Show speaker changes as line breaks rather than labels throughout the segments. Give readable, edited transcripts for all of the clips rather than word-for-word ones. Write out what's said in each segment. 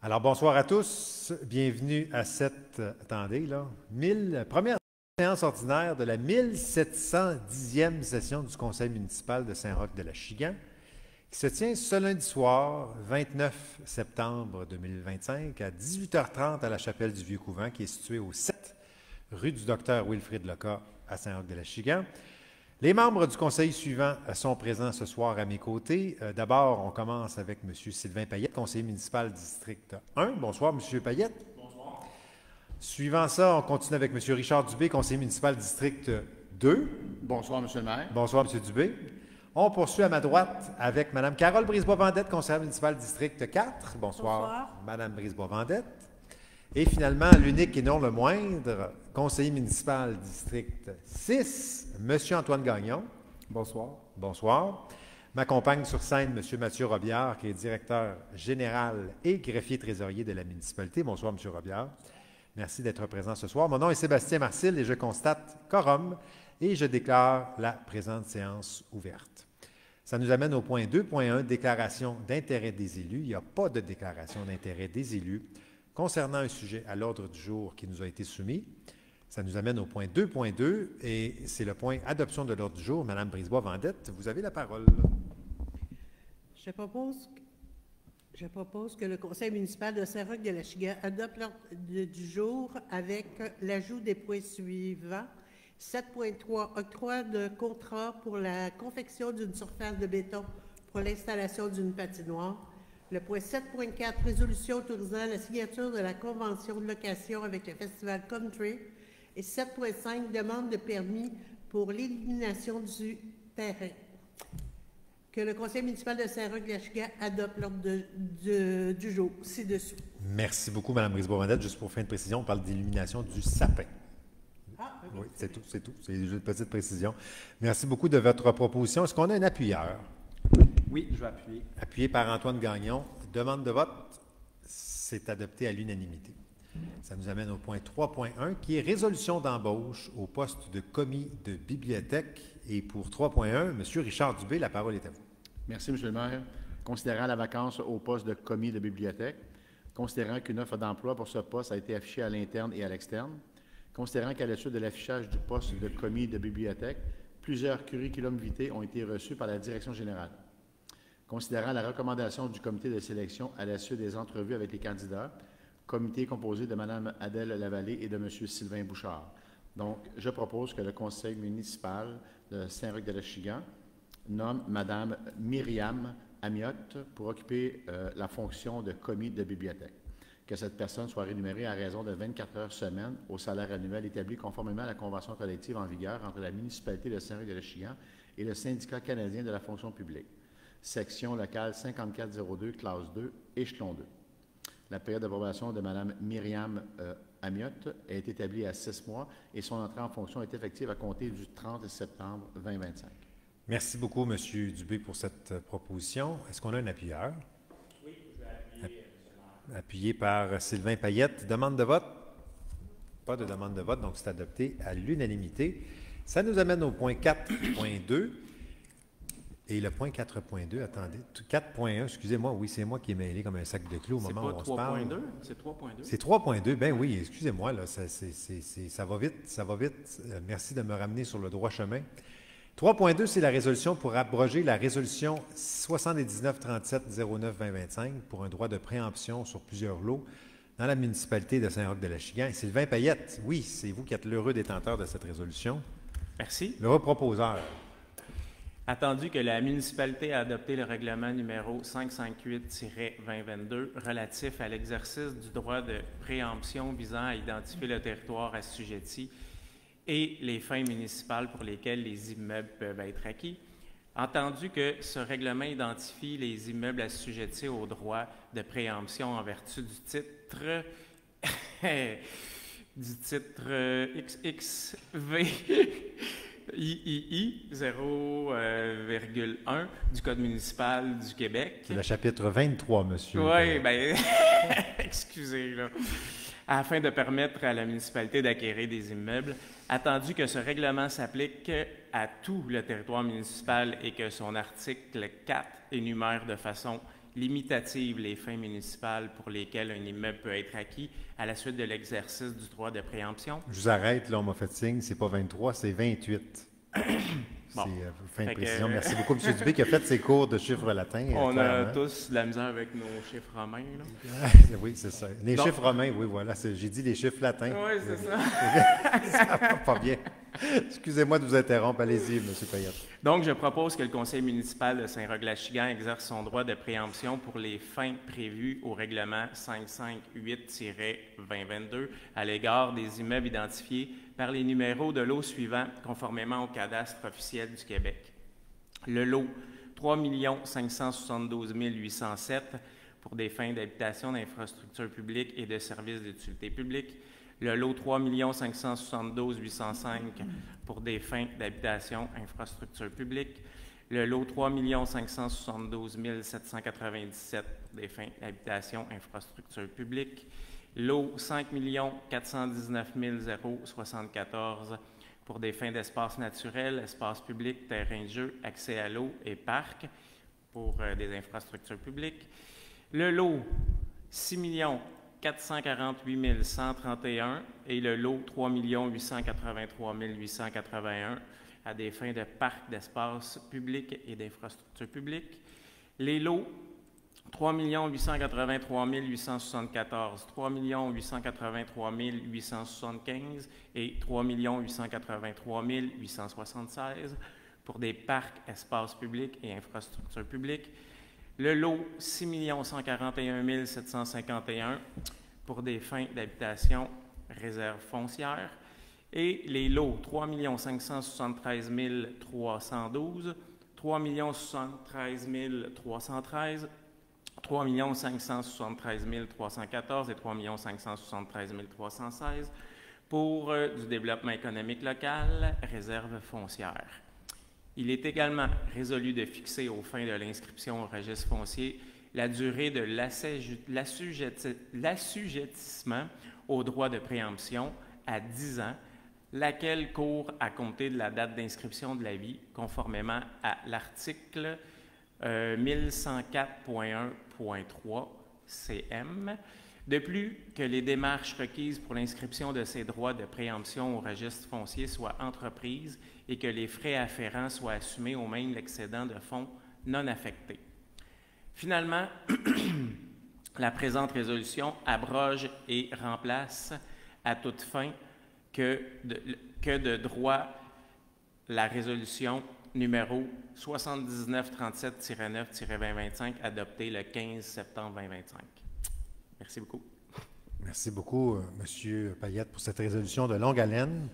Alors, bonsoir à tous. Bienvenue à cette, première séance ordinaire de la 1710e session du Conseil municipal de Saint-Roch-de-la-Chigan, qui se tient ce lundi soir, 29 septembre 2025, à 18h30 à la chapelle du Vieux-Couvent, qui est située au 7 rue du Docteur Wilfrid Leca à Saint-Roch-de-la-Chigan. Les membres du conseil suivant sont présents ce soir à mes côtés. D'abord, on commence avec M. Sylvain Payette, conseiller municipal district 1. Bonsoir, M. Payette.
Bonsoir.
Suivant ça, on continue avec M. Richard Dubé, conseiller municipal district 2.
Bonsoir, M. le maire.
Bonsoir, M. Dubé. On poursuit à ma droite avec Mme Carole Brisebois-Vendette, conseillère municipale district 4. Bonsoir, Mme Brisebois-Vendette. Et finalement, l'unique et non le moindre, conseiller municipal district 6, M. Antoine Gagnon.
Bonsoir.
Bonsoir. M'accompagne sur scène M. Mathieu Robillard, qui est directeur général et greffier trésorier de la municipalité. Bonsoir, M. Robillard. Merci d'être présent ce soir. Mon nom est Sébastien Marcil et je constate quorum et je déclare la présente séance ouverte. Ça nous amène au point 2.1, déclaration d'intérêt des élus. Il n'y a pas de déclaration d'intérêt des élus concernant un sujet à l'ordre du jour qui nous a été soumis. Ça nous amène au point 2.2 et c'est le point adoption de l'ordre du jour. Madame Brisebois-Vendette, vous avez la parole.
Je propose que le conseil municipal de Saint-Roch-de-la-Chigan adopte l'ordre du jour avec l'ajout des points suivants. 7.3, octroi de contrat pour la confection d'une surface de béton pour l'installation d'une patinoire. Le point 7.4, résolution autorisant la signature de la convention de location avec le Festival Country. Et 7.5, demande de permis pour l'élimination du terrain. Que le conseil municipal de Saint-Roch-de-la-Chigan adopte l'ordre du jour ci-dessous.
Merci beaucoup, Mme Brisebois-Vendette. Juste pour fin de précision, on parle d'élimination du sapin.
Ah, okay.
Oui, c'est tout. C'est juste une petite précision. Merci beaucoup de votre proposition. Est-ce qu'on a un appuyeur?
Oui, je vais appuyer.
Appuyé par Antoine Gagnon. Demande de vote, c'est adopté à l'unanimité. Ça nous amène au point 3.1, qui est résolution d'embauche au poste de commis de bibliothèque. Et pour 3.1, M. Richard Dubé, la parole est à vous.
Merci, M. le maire. Considérant la vacance au poste de commis de bibliothèque, considérant qu'une offre d'emploi pour ce poste a été affichée à l'interne et à l'externe, considérant qu'à la suite de l'affichage du poste de commis de bibliothèque, plusieurs curriculums vitae ont été reçus par la direction générale. Considérant la recommandation du comité de sélection à la suite des entrevues avec les candidats, comité composé de Mme Adèle Lavallée et de M. Sylvain Bouchard. Donc, je propose que le conseil municipal de Saint-Roch-de-la-Chigan nomme Mme Myriam Amiotte pour occuper la fonction de commis de bibliothèque. Que cette personne soit rémunérée à raison de 24 heures semaine au salaire annuel établi conformément à la convention collective en vigueur entre la municipalité de Saint-Roch-de-la-Chigan et le syndicat canadien de la fonction publique. Section locale 5402, classe 2, échelon 2. La période d'approbation de Mme Myriam Amiotte est établie à 6 mois et son entrée en fonction est effective à compter du 30 septembre 2025.
Merci beaucoup, M. Dubé, pour cette proposition. Est-ce qu'on a un appuyeur?
Oui, je vais appuyer.
Appuyé par Sylvain Payette. Demande de vote? Pas de demande de vote, donc c'est adopté à l'unanimité. Ça nous amène au point 4.2. Et le point 4.2, attendez, 4.1, excusez-moi, oui, c'est moi qui ai mêlé comme un sac de clous au moment où on se parle.
C'est 3.2?
C'est 3.2, ben oui, excusez-moi, là, ça va vite. Merci de me ramener sur le droit chemin. 3.2, c'est la résolution pour abroger la résolution 79-37-09-2025 pour un droit de préemption sur plusieurs lots dans la municipalité de Saint-Roch-de-la-Chigan. Et Sylvain Payette, oui, c'est vous qui êtes l'heureux détenteur de cette résolution.
Merci.
L'heureux proposeur.
Attendu que la municipalité a adopté le règlement numéro 558-2022 relatif à l'exercice du droit de préemption visant à identifier le territoire assujetti et les fins municipales pour lesquelles les immeubles peuvent être acquis. Entendu que ce règlement identifie les immeubles assujettis au droit de préemption en vertu du titre XXV III 0,1 du Code municipal du Québec.
C'est le chapitre 23, monsieur.
Oui, bien, excusez, là. Afin de permettre à la municipalité d'acquérir des immeubles, attendu que ce règlement s'applique à tout le territoire municipal et que son article 4 énumère de façon limitative les fins municipales pour lesquelles un immeuble peut être acquis à la suite de l'exercice du droit de préemption.
Je vous arrête, là, on m'a fait signe, c'est pas 23, c'est 28.
Bon.
C'est fin de
Fait
précision.
que-
Merci beaucoup, M. Dubé, qui a fait ses cours de chiffres latins.
On a
clairement.
tous de la misère avec nos chiffres romains. Là.
Oui, c'est ça. Les
Donc-
chiffres romains, oui, voilà. J'ai dit les chiffres latins.
Oui, c'est ça.
Ça va pas bien. Excusez-moi de vous interrompre. Allez-y, M. Payette.
Donc, je propose que le conseil municipal de Saint-Roch-de-la-Chigan exerce son droit de préemption pour les fins prévues au règlement 558-2022 à l'égard des immeubles identifiés par les numéros de lot suivants conformément au cadastre officiel du Québec. Le lot 3 572 807 pour des fins d'habitation, d'infrastructures publiques et de services d'utilité publique. Le lot 3 572 805 pour des fins d'habitation, infrastructures publiques. Le lot 3 572 797 pour des fins d'habitation, infrastructures publiques. Lot 5 419 074 pour des fins d'espace naturel, espace public, terrain de jeu, accès à l'eau et parcs pour des infrastructures publiques. Le lot 6 448 131 et le lot 3 883 881 à des fins de parcs d'espace public et d'infrastructures publiques. Les lots 3 883 874, 3 883 875 et 3 883 876 pour des parcs, espaces publics et infrastructures publiques. Le lot 6 141 751 pour des fins d'habitation, réserve foncière. Et les lots 3 573 312, 3 073 313, 3 573 314 et 3 573 316 pour du développement économique local, réserve foncière. Il est également résolu de fixer aux fins de l'inscription au registre foncier la durée de l'assujettissement au droit de préemption à 10 ans, laquelle court à compter de la date d'inscription de l'avis, conformément à l'article 1104.1.3 CM. De plus, que les démarches requises pour l'inscription de ces droits de préemption au registre foncier soient entreprises et que les frais afférents soient assumés au même l'excédent de fonds non affectés. Finalement, la présente résolution abroge et remplace à toute fin que de droit la résolution numéro 7937-9-2025 adoptée le 15 septembre 2025. Merci beaucoup.
Merci beaucoup, M. Payette, pour cette résolution de longue haleine.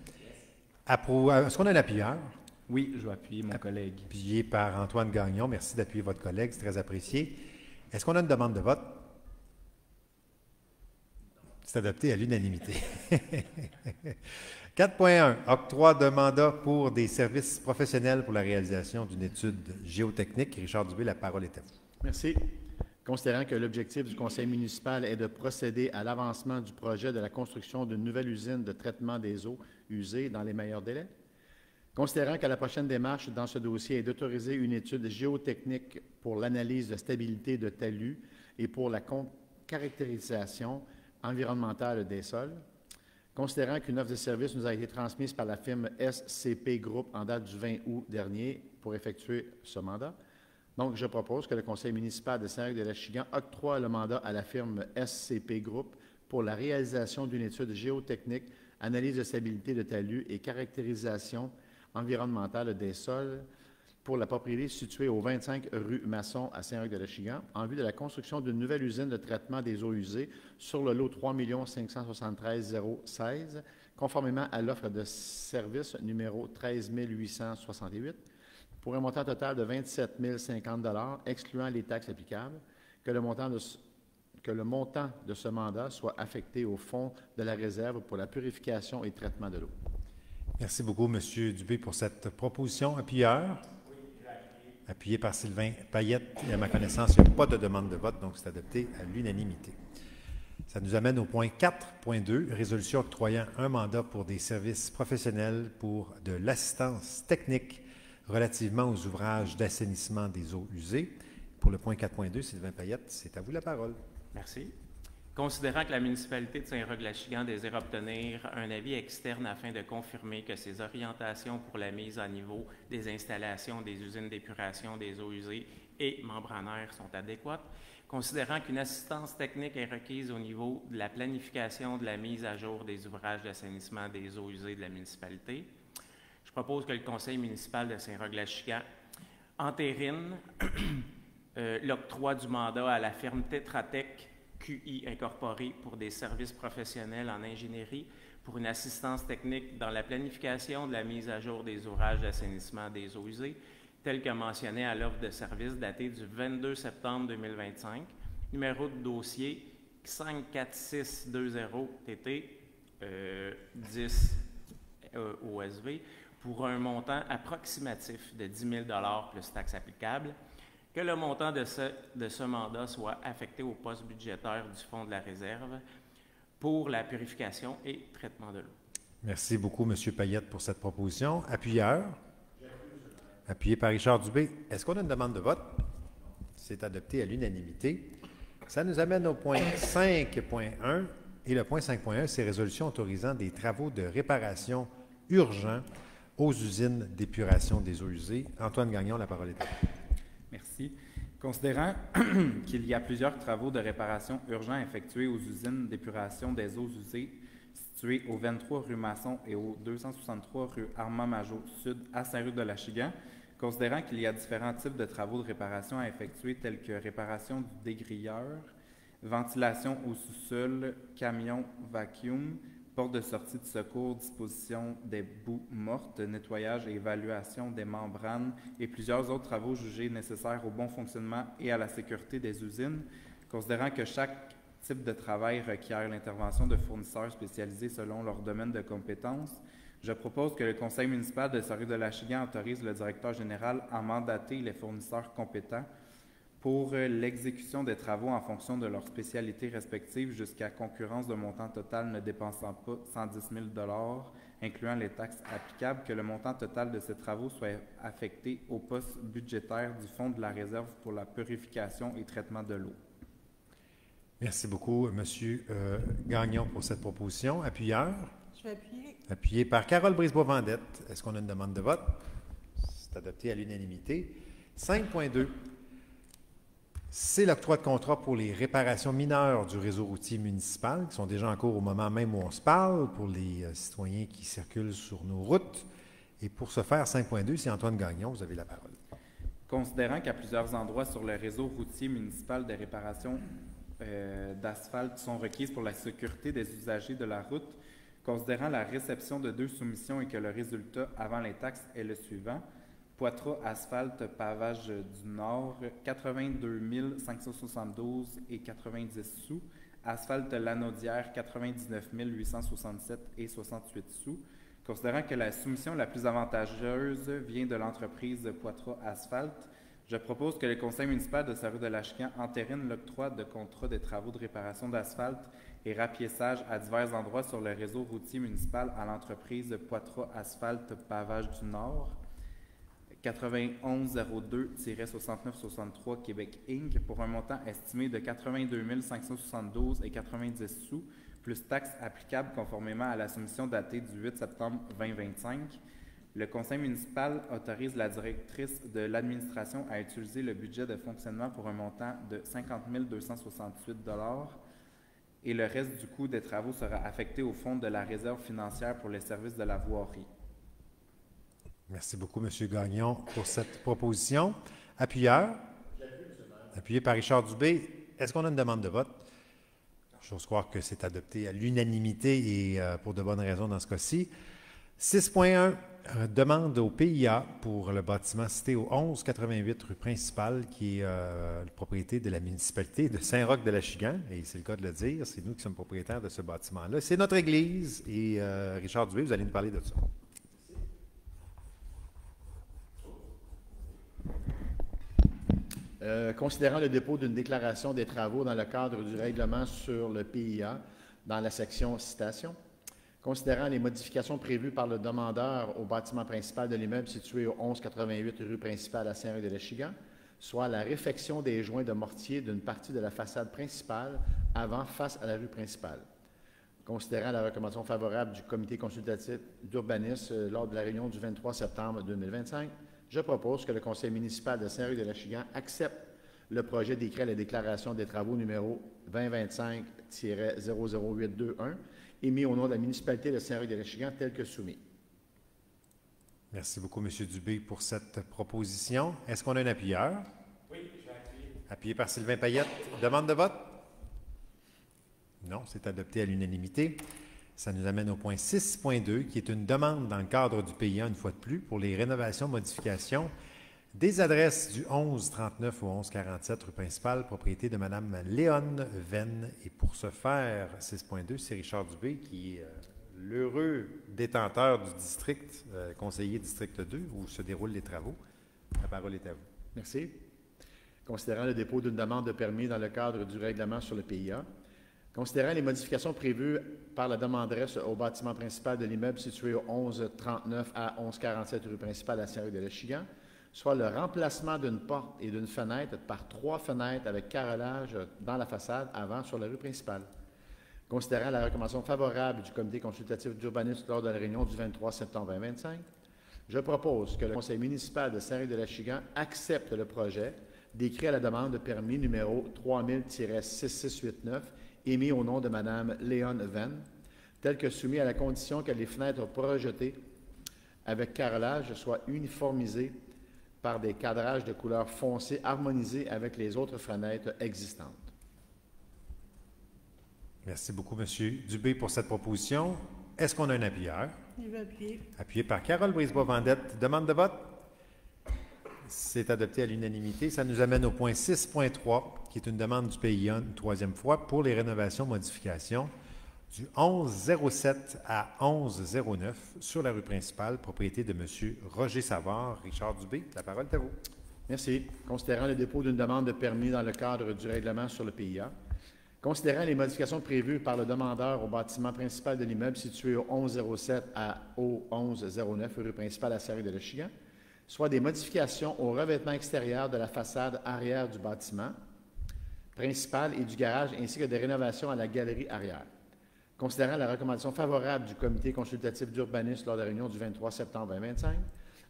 Est-ce qu'on a un appuyeur?
Oui, je vais appuyer mon collègue.
Appuyé par Antoine Gagnon. Merci d'appuyer votre collègue, c'est très apprécié. Est-ce qu'on a une demande de vote? C'est adopté à l'unanimité. 4.1. Octroi de mandat pour des services professionnels pour la réalisation d'une étude géotechnique. Richard Dubé, la parole est à vous.
Merci. Considérant que l'objectif du conseil municipal est de procéder à l'avancement du projet de la construction d'une nouvelle usine de traitement des eaux usées dans les meilleurs délais, considérant que la prochaine démarche dans ce dossier est d'autoriser une étude géotechnique pour l'analyse de stabilité de talus et pour la caractérisation environnementale des sols, considérant qu'une offre de service nous a été transmise par la firme SCP Group en date du 20 août dernier pour effectuer ce mandat. Donc, je propose que le conseil municipal de Saint-Roch-de-la-Chigan octroie le mandat à la firme SCP Group pour la réalisation d'une étude géotechnique, analyse de stabilité de talus et caractérisation environnementale des sols pour la propriété située au 25 rue Masson à Saint-Roch-de-la-Chigan en vue de la construction d'une nouvelle usine de traitement des eaux usées sur le lot 3 573 016, conformément à l'offre de service numéro 13 868, pour un montant total de 27 050 $, excluant les taxes applicables, que le montant de ce mandat soit affecté au fonds de la réserve pour la purification et traitement de l'eau.
Merci beaucoup, M. Dubé, pour cette proposition. Appuyeur? Appuyé par Sylvain Payette. Et à ma connaissance, il n'y a pas de demande de vote, donc c'est adopté à l'unanimité. Ça nous amène au point 4.2, résolution octroyant un mandat pour des services professionnels pour de l'assistance technique relativement aux ouvrages d'assainissement des eaux usées pour le point 4.2, Sylvain Payette, c'est à vous la parole.
Merci. Considérant que la municipalité de Saint-Roch-de-la-Chigane désire obtenir un avis externe afin de confirmer que ses orientations pour la mise à niveau des installations des usines d'épuration des eaux usées et membranaires sont adéquates, considérant qu'une assistance technique est requise au niveau de la planification de la mise à jour des ouvrages d'assainissement des eaux usées de la municipalité, je propose que le conseil municipal de Saint-Roch-de-la-Chigane entérine l'octroi du mandat à la firme Tetra Tech QI Incorporée pour des services professionnels en ingénierie pour une assistance technique dans la planification de la mise à jour des ouvrages d'assainissement des eaux usées, tel que mentionné à l'offre de service datée du 22 septembre 2025, numéro de dossier 54620 TT 10 OSV, pour un montant approximatif de 10 000 $ plus taxes applicables, que le montant de ce mandat soit affecté au poste budgétaire du Fonds de la réserve pour la purification et traitement de l'eau.
Merci beaucoup, M. Payette, pour cette proposition. Appuyeur? Appuyé par Richard Dubé. Est-ce qu'on a une demande de vote? C'est adopté à l'unanimité. Ça nous amène au point 5.1. Et le point 5.1, c'est résolution autorisant des travaux de réparation urgents aux usines d'épuration des eaux usées. Antoine Gagnon, la parole est à vous.
Merci. Considérant qu'il y a plusieurs travaux de réparation urgents effectués aux usines d'épuration des eaux usées situées au 23 rue Masson et au 263 rue Armand-Majot Sud à Saint-Roch-de-la-Chigane, considérant qu'il y a différents types de travaux de réparation à effectuer tels que réparation du dégrilleur, ventilation au sous-sol, camion vacuum, porte de sortie de secours, disposition des boues mortes, nettoyage et évaluation des membranes et plusieurs autres travaux jugés nécessaires au bon fonctionnement et à la sécurité des usines, considérant que chaque type de travail requiert l'intervention de fournisseurs spécialisés selon leur domaine de compétences, je propose que le conseil municipal de Saint-Roch-de-la-Chigane autorise le directeur général à mandater les fournisseurs compétents pour l'exécution des travaux en fonction de leurs spécialités respectives jusqu'à concurrence de montant total ne dépensant pas 110 000 $, incluant les taxes applicables, que le montant total de ces travaux soit affecté au poste budgétaire du Fonds de la réserve pour la purification et traitement de l'eau.
Merci beaucoup, M. Gagnon, pour cette proposition. Appuyeur?
Je vais appuyer.
Appuyé par Carole Brisebois-Vendette. Est-ce qu'on a une demande de vote? C'est adopté à l'unanimité. 5.2. C'est l'octroi de contrat pour les réparations mineures du réseau routier municipal, qui sont déjà en cours au moment même où on se parle, pour les citoyens qui circulent sur nos routes. Et pour ce faire, 5.2, c'est Antoine Gagnon, vous avez la parole.
Considérant qu'à plusieurs endroits sur le réseau routier municipal, des réparations d'asphalte sont requises pour la sécurité des usagers de la route, considérant la réception de 2 soumissions et que le résultat avant les taxes est le suivant: Poitras Asphalte Pavage du Nord, 82 572 et 90 sous. Asphalte Lanaudière, 99 867 et 68 sous. Considérant que la soumission la plus avantageuse vient de l'entreprise Poitras Asphalte, je propose que le conseil municipal de Saint-Roch-de-la-Chigane entérine l'octroi de contrat de travaux de réparation d'asphalte et rapiessage à divers endroits sur le réseau routier municipal à l'entreprise Poitras Asphalte Pavage du Nord, 9102-6963 Québec Inc. pour un montant estimé de 82 572 et 90 sous, plus taxes applicables conformément à la soumission datée du 8 septembre 2025. Le conseil municipal autorise la directrice de l'administration à utiliser le budget de fonctionnement pour un montant de 50 268 $ et le reste du coût des travaux sera affecté au fonds de la réserve financière pour les services de la voirie.
Merci beaucoup, M. Gagnon, pour cette proposition. Appuyeur? Appuyé par Richard Dubé. Est-ce qu'on a une demande de vote? J'ose croire que c'est adopté à l'unanimité et pour de bonnes raisons dans ce cas-ci. 6.1, demande au PIA pour le bâtiment situé au 1188 rue principale, qui est la propriété de la municipalité de Saint-Roch-de-la-Chigane. Et c'est le cas de le dire, c'est nous qui sommes propriétaires de ce bâtiment-là. C'est notre église et Richard Dubé, vous allez nous parler de ça.
Considérant le dépôt d'une déclaration des travaux dans le cadre du règlement sur le PIA dans la section citation, considérant les modifications prévues par le demandeur au bâtiment principal de l'immeuble situé au 1188 rue principale à Saint-Roch-de-la-Chigane, soit la réfection des joints de mortier d'une partie de la façade principale avant face à la rue principale. Considérant la recommandation favorable du comité consultatif d'urbanisme lors de la réunion du 23 septembre 2025, je propose que le conseil municipal de Saint-Roch-de-Lachigan accepte le projet décret à la déclaration des travaux numéro 2025-00821 émis au nom de la municipalité de Saint-Roch-de-Lachigan tel que soumis.
Merci beaucoup, M. Dubé, pour cette proposition. Est-ce qu'on a un appuyeur?
Oui, je vais appuyer.
Appuyé par Sylvain Payette. Demande de vote? Non, c'est adopté à l'unanimité. Ça nous amène au point 6.2, qui est une demande dans le cadre du PIA, une fois de plus, pour les rénovations, modifications des adresses du 1139 au 1147 rue principale, propriété de Mme Léonne Venn. Et pour ce faire, 6.2, c'est Richard Dubé qui est l'heureux détenteur du district, conseiller district 2, où se déroulent les travaux. La parole est à vous.
Merci. Considérant le dépôt d'une demande de permis dans le cadre du règlement sur le PIA, considérant les modifications prévues par la demanderesse au bâtiment principal de l'immeuble situé au 1139 à 1147 rue principale à Saint-Roch-de-Lachigan, soit le remplacement d'une porte et d'une fenêtre par 3 fenêtres avec carrelage dans la façade avant sur la rue principale. Considérant la recommandation favorable du comité consultatif d'urbanisme lors de la réunion du 23 septembre 2025, je propose que le conseil municipal de Saint-Roch-de-Lachigan accepte le projet décrit à la demande de permis numéro 3000-6689 émis au nom de Mme Léonne Venn, tel que soumis à la condition que les fenêtres projetées avec carrelage soient uniformisées par des cadrages de couleur foncée harmonisés avec les autres fenêtres existantes.
Merci beaucoup, M. Dubé, pour cette proposition. Est-ce qu'on a un appuyeur?
Je vais appuyer.
Appuyé par Carole Brisebois-Vendette. Demande de vote? C'est adopté à l'unanimité. Ça nous amène au point 6.3, qui est une demande du PIA, une troisième fois, pour les rénovations, modifications du 1107 à 1109 sur la rue principale, propriété de M. Roger Savard. Richard Dubé, la parole est à vous.
Merci. Considérant le dépôt d'une demande de permis dans le cadre du règlement sur le PIA, considérant les modifications prévues par le demandeur au bâtiment principal de l'immeuble situé au 1107 au 1109 rue principale à Saint-Roch-de-Lachigan, soit des modifications au revêtement extérieur de la façade arrière du bâtiment principal et du garage, ainsi que des rénovations à la galerie arrière. Considérant la recommandation favorable du comité consultatif d'urbanisme lors de la réunion du 23 septembre 2025,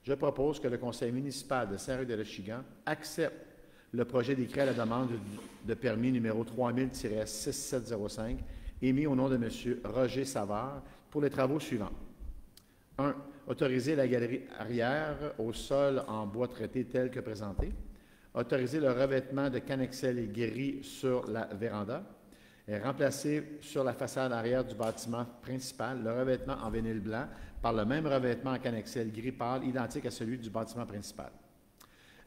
je propose que le conseil municipal de Saint-Roch-de-Lachigan accepte le projet décret à la demande de permis numéro 3000-6705 émis au nom de M. Roger Savard pour les travaux suivants. 1. Autoriser la galerie arrière au sol en bois traité tel que présenté. Autoriser le revêtement de cannexel gris sur la véranda. Et remplacer sur la façade arrière du bâtiment principal le revêtement en vinyle blanc par le même revêtement en cannexel gris pâle identique à celui du bâtiment principal.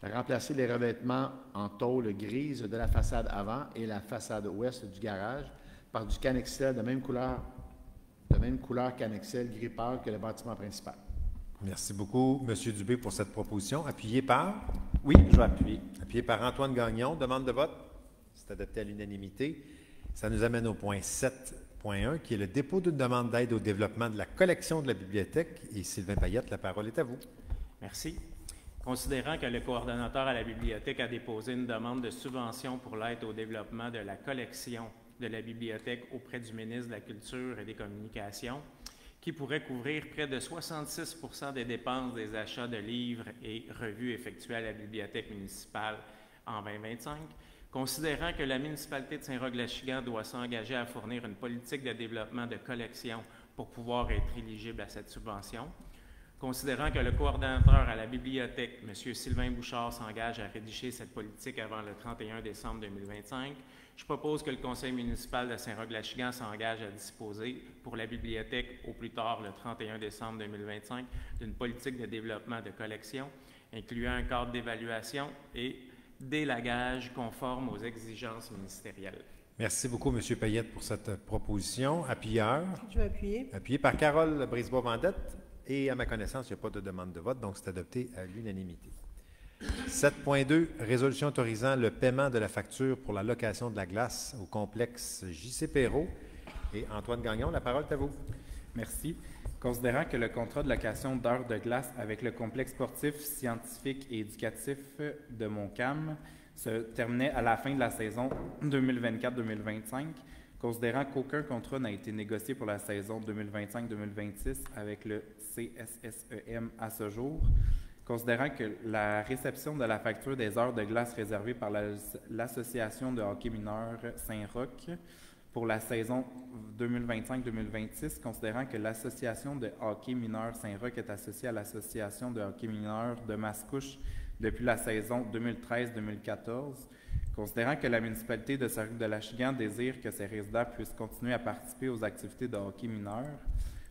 Remplacer les revêtements en tôle grise de la façade avant et la façade ouest du garage par du cannexel de même couleur cannexel gris pâle que le bâtiment principal.
Merci beaucoup, M. Dubé, pour cette proposition. Appuyé par?
Oui, je vais appuyer.
Appuyé par Antoine Gagnon. Demande de vote? C'est adopté à l'unanimité. Ça nous amène au point 7.1, qui est le dépôt d'une demande d'aide au développement de la collection de la bibliothèque. Et Sylvain Payette, la parole est à vous.
Merci. Considérant que le coordonnateur à la bibliothèque a déposé une demande de subvention pour l'aide au développement de la collection de la bibliothèque auprès du ministre de la Culture et des Communications, qui pourrait couvrir près de 66 % des dépenses des achats de livres et revues effectués à la bibliothèque municipale en 2025, considérant que la municipalité de Saint-Roch-de-Lachigan doit s'engager à fournir une politique de développement de collection pour pouvoir être éligible à cette subvention, considérant que le coordonnateur à la bibliothèque, M. Sylvain Bouchard, s'engage à rédiger cette politique avant le 31 décembre 2025, je propose que le conseil municipal de Saint-Roch-de-Lachigan s'engage à disposer pour la bibliothèque au plus tard le 31 décembre 2025 d'une politique de développement de collection incluant un cadre d'évaluation et d'élagage conforme aux exigences ministérielles.
Merci beaucoup, M. Payette, pour cette proposition. Appuyeur?
Je vais appuyer.
Appuyé par Carole Brisebois-Vendette. Et à ma connaissance, il n'y a pas de demande de vote, donc c'est adopté à l'unanimité. 7.2, résolution autorisant le paiement de la facture pour la location de la glace au complexe J.C. Perrault. Et Antoine Gagnon, la parole est à vous.
Merci. Considérant que le contrat de location d'heures de glace avec le complexe sportif, scientifique et éducatif de Montcalm se terminait à la fin de la saison 2024-2025, considérant qu'aucun contrat n'a été négocié pour la saison 2025-2026 avec le CSSEM à ce jour, considérant que la réception de la facture des heures de glace réservée par l'Association de hockey mineur Saint-Roch pour la saison 2025-2026, considérant que l'Association de hockey mineur Saint-Roch est associée à l'Association de hockey mineur de Mascouche depuis la saison 2013-2014, considérant que la municipalité de Saint-Roch-de-Lachigan désire que ses résidents puissent continuer à participer aux activités de hockey mineur,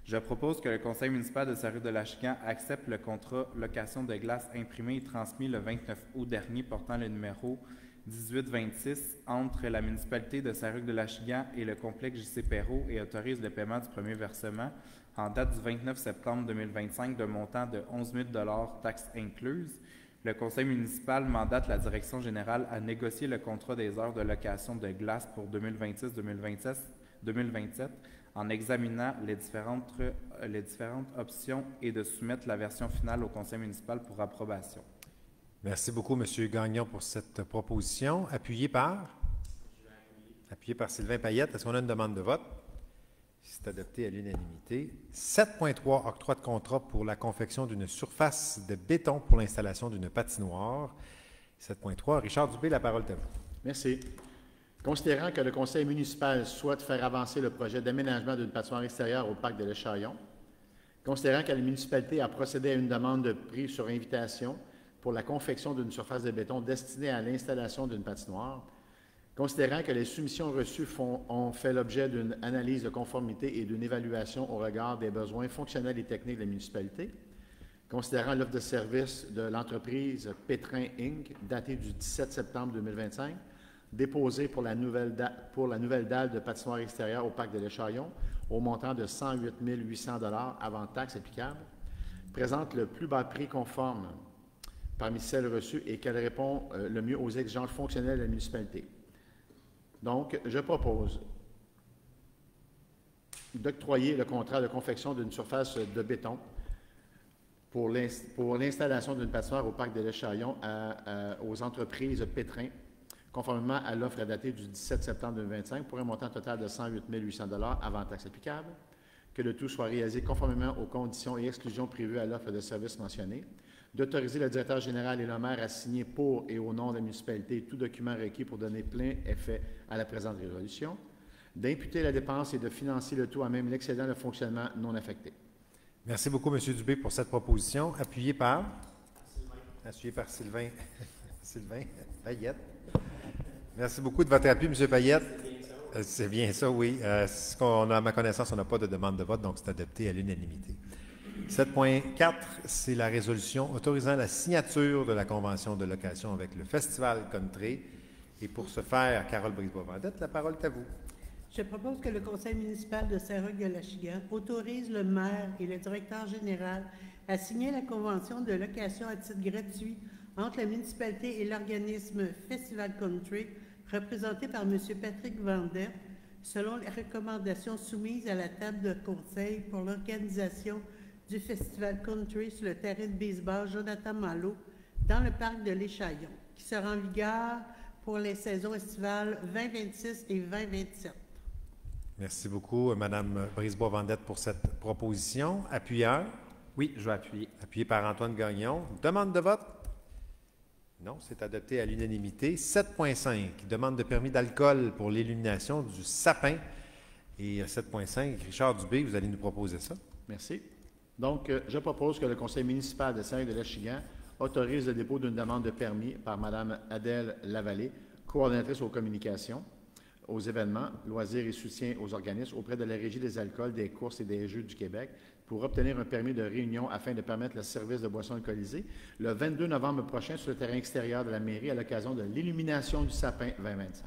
je propose que le conseil municipal de Saint-Roch-de-Lachigan accepte le contrat location de glace imprimé et transmis le 29 août dernier portant le numéro 1826 entre la municipalité de Saint-Roch-de-Lachigan et le complexe J.C. Perrot et autorise le paiement du premier versement en date du 29 septembre 2025 d'un montant de 11 000 $, taxes incluses. Le conseil municipal mandate la direction générale à négocier le contrat des heures de location de glace pour 2026-2027 en examinant les différentes options et de soumettre la version finale au conseil municipal pour approbation.
Merci beaucoup, M. Gagnon, pour cette proposition. Appuyée par Sylvain Payette. Est-ce qu'on a une demande de vote? C'est adopté à l'unanimité. 7.3, octroi de contrat pour la confection d'une surface de béton pour l'installation d'une patinoire. 7.3, Richard Dubé, la parole est à vous.
Merci. Considérant que le conseil municipal souhaite faire avancer le projet d'aménagement d'une patinoire extérieure au parc de l'Échaillon, considérant que la municipalité a procédé à une demande de prix sur invitation pour la confection d'une surface de béton destinée à l'installation d'une patinoire, considérant que les soumissions reçues ont fait l'objet d'une analyse de conformité et d'une évaluation au regard des besoins fonctionnels et techniques de la municipalité, considérant l'offre de service de l'entreprise Pétrin Inc., datée du 17 septembre 2025, déposée pour la nouvelle dalle de patinoire extérieure au parc de l'Échaillon au montant de 108 800 $ avant taxes applicables, présente le plus bas prix conforme parmi celles reçues et qu'elle répond le mieux aux exigences fonctionnelles de la municipalité. Donc, je propose d'octroyer le contrat de confection d'une surface de béton pour l'installation d'une patinoire au parc de l'Échaillon aux entreprises Pétrin, conformément à l'offre datée du 17 septembre 2025, pour un montant total de 108 800 $ avant taxes applicables, que le tout soit réalisé conformément aux conditions et exclusions prévues à l'offre de services mentionnée, d'autoriser le directeur général et le maire à signer pour et au nom de la municipalité tout document requis pour donner plein effet à la présente résolution, d'imputer la dépense et de financer le tout à même l'excédent de fonctionnement non affecté.
Merci beaucoup, M. Dubé, pour cette proposition. Appuyé par Sylvain Payette. Merci beaucoup de votre appui, M. Payette. C'est bien ça, oui. À ma connaissance, on n'a pas de demande de vote, donc c'est adopté à l'unanimité. 7.4, c'est la résolution autorisant la signature de la convention de location avec le Festival Country. Et pour ce faire, Carole Brisebois-Vendette, la parole est à vous.
Je propose que le conseil municipal de Saint-Roch-de-Lachigan autorise le maire et le directeur général à signer la convention de location à titre gratuit entre la municipalité et l'organisme Festival Country, représenté par M. Patrick Vendette, selon les recommandations soumises à la table de conseil pour l'organisation du Festival Country sur le terrain de baseball Jonathan Malo dans le parc de l'Échaillon, qui sera en vigueur pour les saisons estivales 2026 et 2027.
Merci beaucoup, Mme Brisebois-Vendette, pour cette proposition. Appuyeur?
Oui, je vais appuyer.
Appuyé par Antoine Gagnon. Demande de vote? Non, c'est adopté à l'unanimité. 7.5, demande de permis d'alcool pour l'illumination du sapin. Et 7.5, Richard Dubé, vous allez nous proposer ça.
Merci. Donc, je propose que le conseil municipal de Saint-Roch-de-Lachigan autorise le dépôt d'une demande de permis par Mme Adèle Lavallée, coordonnatrice aux communications, aux événements, loisirs et soutien aux organismes auprès de la Régie des alcools, des courses et des jeux du Québec pour obtenir un permis de réunion afin de permettre le service de boissons alcoolisées le 22 novembre prochain sur le terrain extérieur de la mairie à l'occasion de l'illumination du sapin 2025.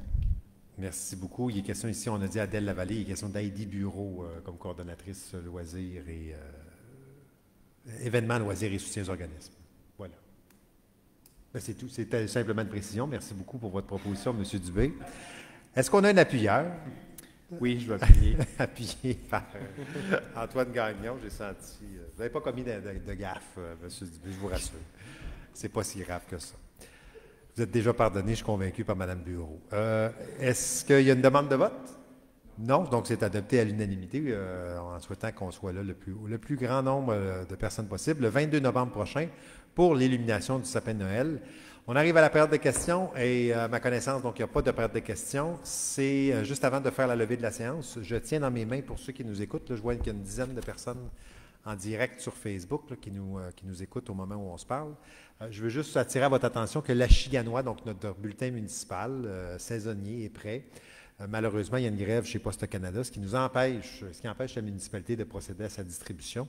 Merci beaucoup. Il est question ici, on a dit Adèle Lavallée, il est question d'Heidi Bureau comme coordonnatrice loisirs et événements, loisirs et soutien aux organismes. Voilà. Ben, c'est tout. C'était simplement une précision. Merci beaucoup pour votre proposition, M. Dubé. Est-ce qu'on a un appuyeur?
Oui, je vais appuyer.
Appuyé par Antoine Gagnon, j'ai senti. Vous n'avez pas commis de gaffe, M. Dubé, je vous rassure. C'est pas si grave que ça. Vous êtes déjà pardonné, je suis convaincu, par Mme Bureau. Est-ce qu'il y a une demande de vote? Non, donc c'est adopté à l'unanimité en souhaitant qu'on soit là le plus grand nombre de personnes possible, le 22 novembre prochain, pour l'illumination du sapin de Noël. On arrive à la période de questions et à ma connaissance, donc il n'y a pas de période de questions. C'est juste avant de faire la levée de la séance. Je tiens dans mes mains, pour ceux qui nous écoutent, là, je vois qu'il y a une dizaine de personnes en direct sur Facebook là, qui nous écoutent au moment où on se parle. Je veux juste attirer à votre attention que l'Achiganois, donc notre bulletin municipal saisonnier, est prêt. Malheureusement, il y a une grève chez Poste Canada, ce qui empêche la municipalité de procéder à sa distribution.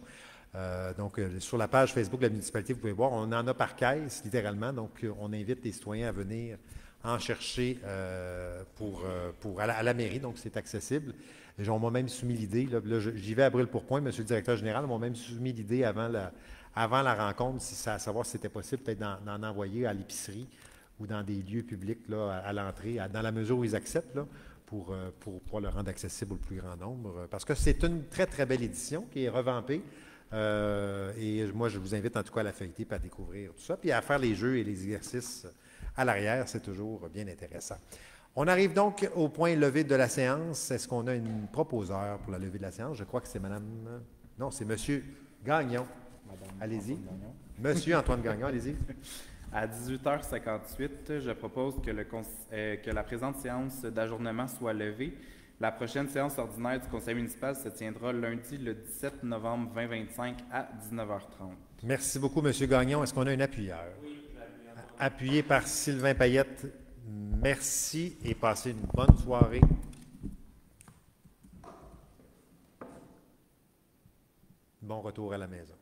Donc, sur la page Facebook de la municipalité, vous pouvez voir, on en a par caisse, littéralement. Donc, on invite les citoyens à venir en chercher à la mairie. Donc, c'est accessible. On m'a même soumis l'idée, j'y vais à brûle-pourpoint, monsieur le directeur général, on m'a même soumis l'idée avant la rencontre, à savoir si c'était possible peut-être d'en envoyer à l'épicerie ou dans des lieux publics là, à l'entrée, dans la mesure où ils acceptent, là, pour le rendre accessible au plus grand nombre. Parce que c'est une très, très belle édition qui est revampée. Et moi, je vous invite en tout cas à la feuilleter et à découvrir tout ça. Puis à faire les jeux et les exercices à l'arrière, c'est toujours bien intéressant. On arrive donc au point levé de la séance. Est-ce qu'on a une proposeur pour la levée de la séance? Je crois que c'est Madame... Non, c'est Monsieur Gagnon. Allez-y. Monsieur Antoine Gagnon, allez-y.
À 18h58, je propose que la présente séance d'ajournement soit levée. La prochaine séance ordinaire du conseil municipal se tiendra lundi, le 17 novembre 2025 à 19h30.
Merci beaucoup, M. Gagnon. Est-ce qu'on a un appuyeur? Oui, appuyé par Sylvain Payette. Merci et passez une bonne soirée. Bon retour à la maison.